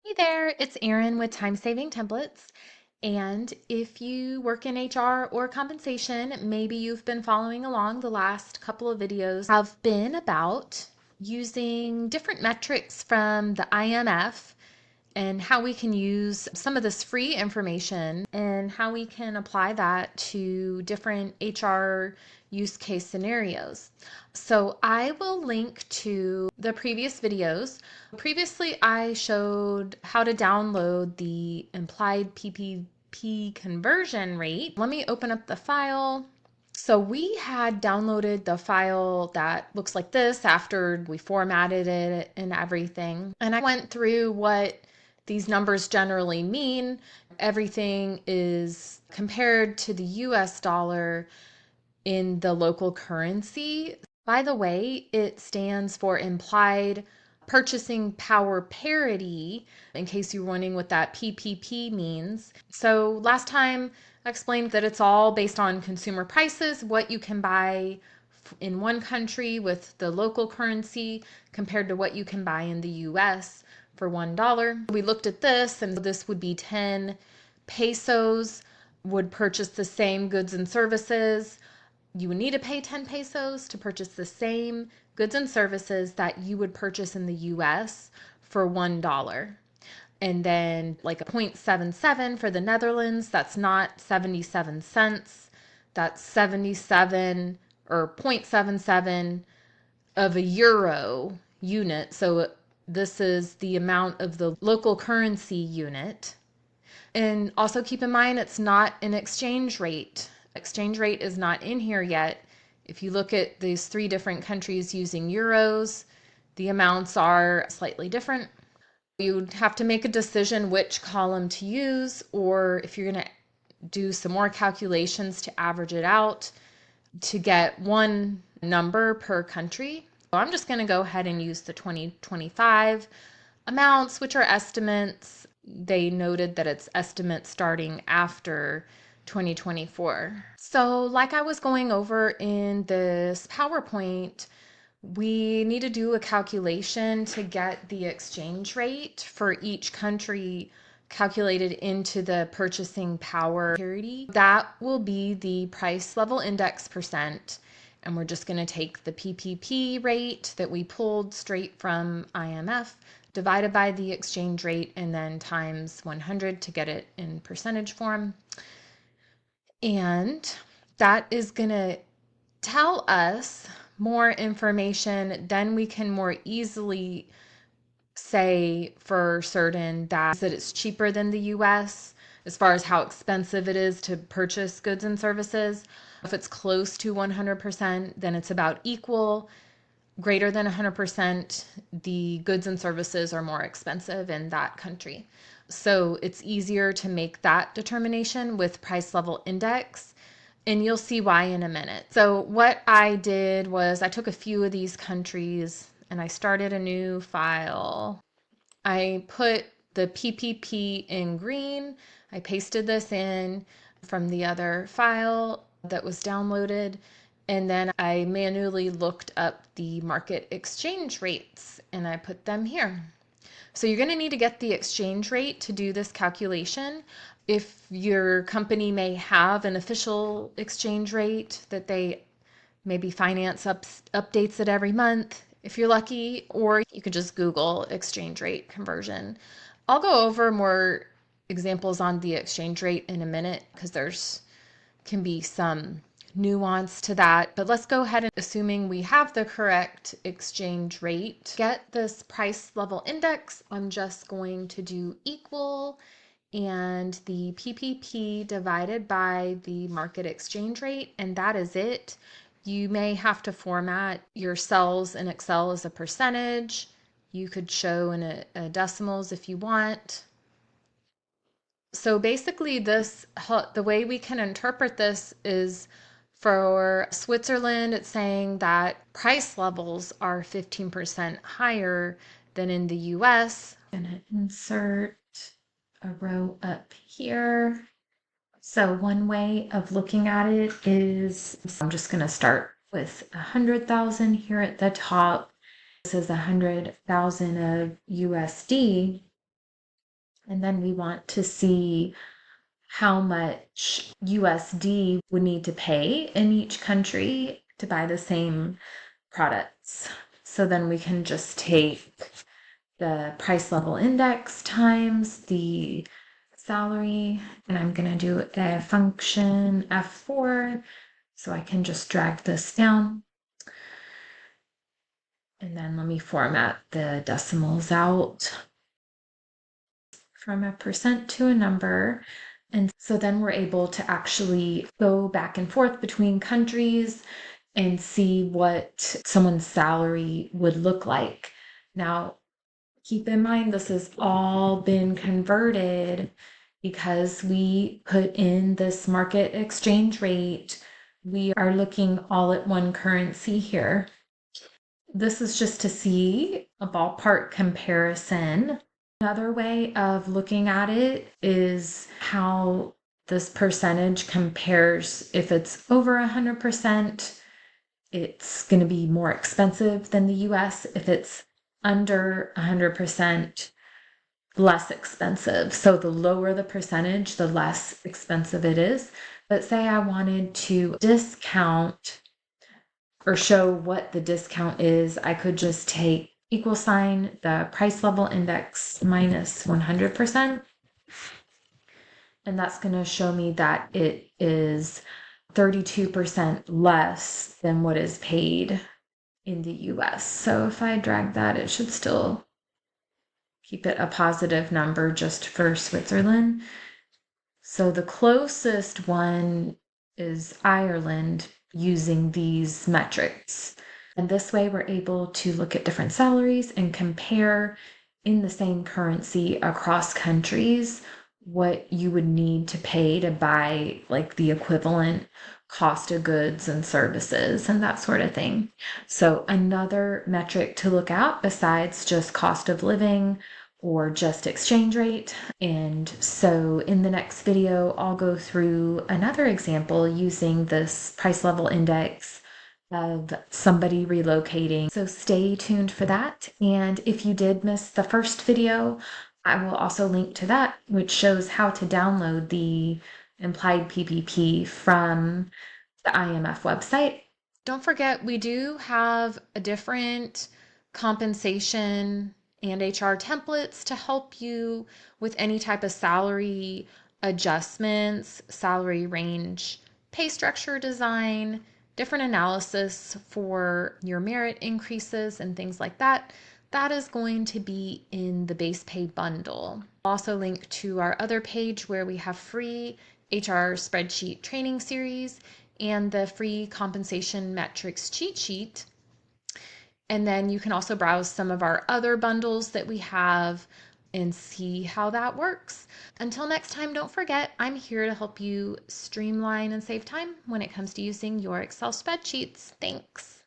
Hey there, it's Erin with Time Saving Templates. And if you work in HR or compensation, maybe you've been following along. The last couple of videos have been about using different metrics from the IMF and how we can use some of this free information and how we can apply that to different HR use case scenarios. So I will link to the previous videos. Previously, I showed how to download the implied PPP conversion rate. Let me open up the file. So we had downloaded the file that looks like this after we formatted it and everything. And I went through what these numbers generally mean. Everything is compared to the US dollar in the local currency. By the way, it stands for implied purchasing power parity, in case you're wondering what that PPP means. So last time I explained that it's all based on consumer prices, what you can buy in one country with the local currency compared to what you can buy in the US for $1. We looked at this, and this would be 10 pesos would purchase the same goods and services. You would need to pay 10 pesos to purchase the same goods and services that you would purchase in the US for $1. And then like a 0.77 for the Netherlands, that's not 77 cents. That's 77 or 0.77 of a euro unit. So this is the amount of the local currency unit. And also keep in mind, it's not an exchange rate. Exchange rate is not in here yet. If you look at these three different countries using euros, the amounts are slightly different. You'd have to make a decision which column to use, or if you're going to do some more calculations to average it out to get one number per country. So I'm just going to go ahead and use the 2025 amounts, which are estimates. They noted that it's estimates starting after 2024. So like I was going over in this PowerPoint, we need to do a calculation to get the exchange rate for each country calculated into the purchasing power parity. That will be the price level index percent. And we're just going to take the PPP rate that we pulled straight from IMF divided by the exchange rate and then times 100 to get it in percentage form. And that is going to tell us more information. Then we can more easily say for certain that it's cheaper than the US as far as how expensive it is to purchase goods and services. If it's close to 100%, then it's about equal. Greater than 100%, the goods and services are more expensive in that country. So it's easier to make that determination with price level index. And you'll see why in a minute. So what I did was I took a few of these countries and I started a new file. I put the PPP in green. I pasted this in from the other file that was downloaded. And then I manually looked up the market exchange rates and I put them here. So you're going to need to get the exchange rate to do this calculation. If your company may have an official exchange rate that they maybe finance updates it every month, if you're lucky, or you could just Google exchange rate conversion. I'll go over more examples on the exchange rate in a minute because there's can be some nuance to that, but let's go ahead and assuming we have the correct exchange rate, get this price level index. I'm just going to do equal and the PPP divided by the market exchange rate, and that is it. You may have to format your cells in Excel as a percentage. You could show in a decimals if you want. So basically the way we can interpret this is for Switzerland, it's saying that price levels are 15% higher than in the US. I'm going to insert a row up here. So one way of looking at it is, I'm just going to start with 100,000 here at the top. This is 100,000 of USD. And then we want to see how much USD would need to pay in each country to buy the same products. So then we can just take the price level index times the salary, and I'm going to do a function F4, so I can just drag this down. And then let me format the decimals out from a percent to a number. And so then we're able to actually go back and forth between countries and see what someone's salary would look like. Now, keep in mind, this has all been converted because we put in this market exchange rate. We are looking all at one currency here. This is just to see a ballpark comparison. Another way of looking at it is how this percentage compares. If it's over 100%, it's going to be more expensive than the US. If it's under 100%, less expensive. So the lower the percentage, the less expensive it is. But say I wanted to discount or show what the discount is, I could just take equal sign the price level index minus 100%. And that's going to show me that it is 32% less than what is paid in the US. So if I drag that, it should still keep it a positive number just for Switzerland. So the closest one is Ireland using these metrics. And this way we're able to look at different salaries and compare in the same currency across countries what you would need to pay to buy like the equivalent cost of goods and services and that sort of thing. So another metric to look at besides just cost of living or just exchange rate. And so in the next video, I'll go through another example using this price level index of somebody relocating. So stay tuned for that. And if you did miss the first video, I will also link to that, which shows how to download the implied PPP from the IMF website. Don't forget, we do have a different compensation and HR templates to help you with any type of salary adjustments, salary range, pay structure design, different analysis for your merit increases and things like that. That is going to be in the base pay bundle. I'll also link to our other page where we have free HR spreadsheet training series and the free compensation metrics cheat sheet. And then you can also browse some of our other bundles that we have and see how that works. Until next time, don't forget, I'm here to help you streamline and save time when it comes to using your Excel spreadsheets. Thanks.